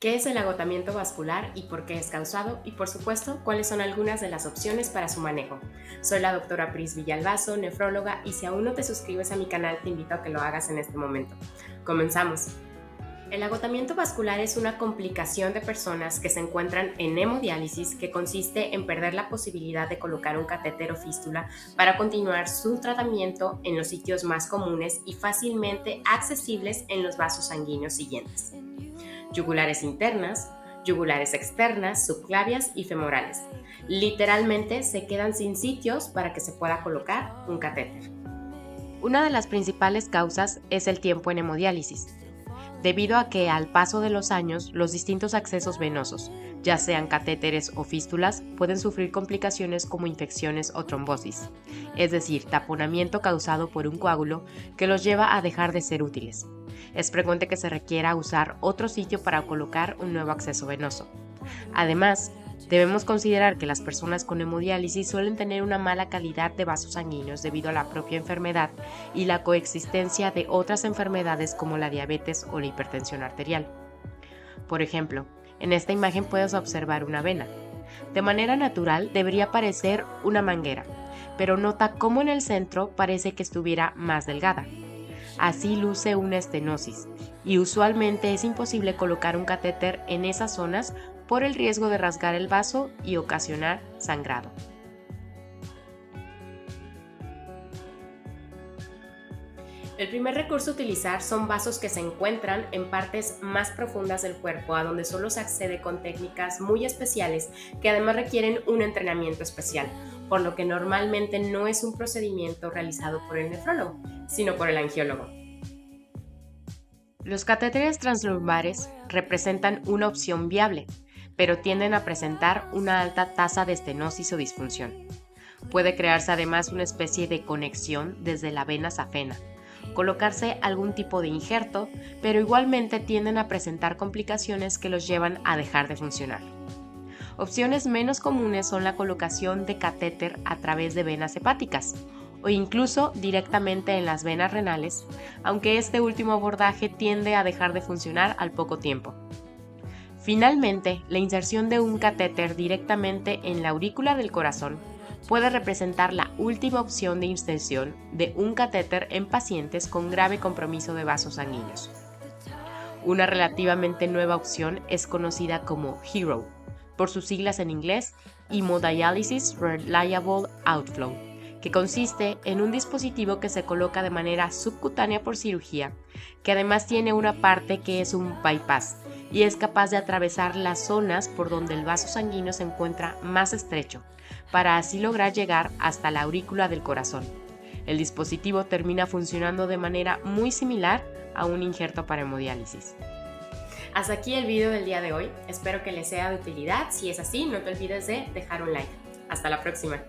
¿Qué es el agotamiento vascular y por qué es causado? Y por supuesto, ¿cuáles son algunas de las opciones para su manejo? Soy la doctora Pris Villalbazo, nefróloga, y si aún no te suscribes a mi canal, te invito a que lo hagas en este momento. Comenzamos. El agotamiento vascular es una complicación de personas que se encuentran en hemodiálisis, que consiste en perder la posibilidad de colocar un catéter o fístula para continuar su tratamiento en los sitios más comunes y fácilmente accesibles en los vasos sanguíneos siguientes: yugulares internas, yugulares externas, subclavias y femorales. Literalmente se quedan sin sitios para que se pueda colocar un catéter. Una de las principales causas es el tiempo en hemodiálisis, debido a que al paso de los años los distintos accesos venosos, ya sean catéteres o fístulas, pueden sufrir complicaciones como infecciones o trombosis, es decir, taponamiento causado por un coágulo que los lleva a dejar de ser útiles. Es frecuente que se requiera usar otro sitio para colocar un nuevo acceso venoso. Además, debemos considerar que las personas con hemodiálisis suelen tener una mala calidad de vasos sanguíneos debido a la propia enfermedad y la coexistencia de otras enfermedades como la diabetes o la hipertensión arterial. Por ejemplo, en esta imagen puedes observar una vena. De manera natural debería parecer una manguera, pero nota cómo en el centro parece que estuviera más delgada. Así luce una estenosis, y usualmente es imposible colocar un catéter en esas zonas por el riesgo de rasgar el vaso y ocasionar sangrado. El primer recurso a utilizar son vasos que se encuentran en partes más profundas del cuerpo, a donde solo se accede con técnicas muy especiales que además requieren un entrenamiento especial, por lo que normalmente no es un procedimiento realizado por el nefrólogo, sino por el angiólogo. Los catéteres translumbares representan una opción viable, pero tienden a presentar una alta tasa de estenosis o disfunción. Puede crearse además una especie de conexión desde la vena safena, colocarse algún tipo de injerto, pero igualmente tienden a presentar complicaciones que los llevan a dejar de funcionar. Opciones menos comunes son la colocación de catéter a través de venas hepáticas o incluso directamente en las venas renales, aunque este último abordaje tiende a dejar de funcionar al poco tiempo. Finalmente, la inserción de un catéter directamente en la aurícula del corazón puede representar la última opción de inserción de un catéter en pacientes con grave compromiso de vasos sanguíneos. Una relativamente nueva opción es conocida como HERO, por sus siglas en inglés, Hemodialysis Reliable Outflow, que consiste en un dispositivo que se coloca de manera subcutánea por cirugía, que además tiene una parte que es un bypass y es capaz de atravesar las zonas por donde el vaso sanguíneo se encuentra más estrecho, para así lograr llegar hasta la aurícula del corazón. El dispositivo termina funcionando de manera muy similar a un injerto para hemodiálisis. Hasta aquí el video del día de hoy. Espero que les sea de utilidad. Si es así, no te olvides de dejar un like. Hasta la próxima.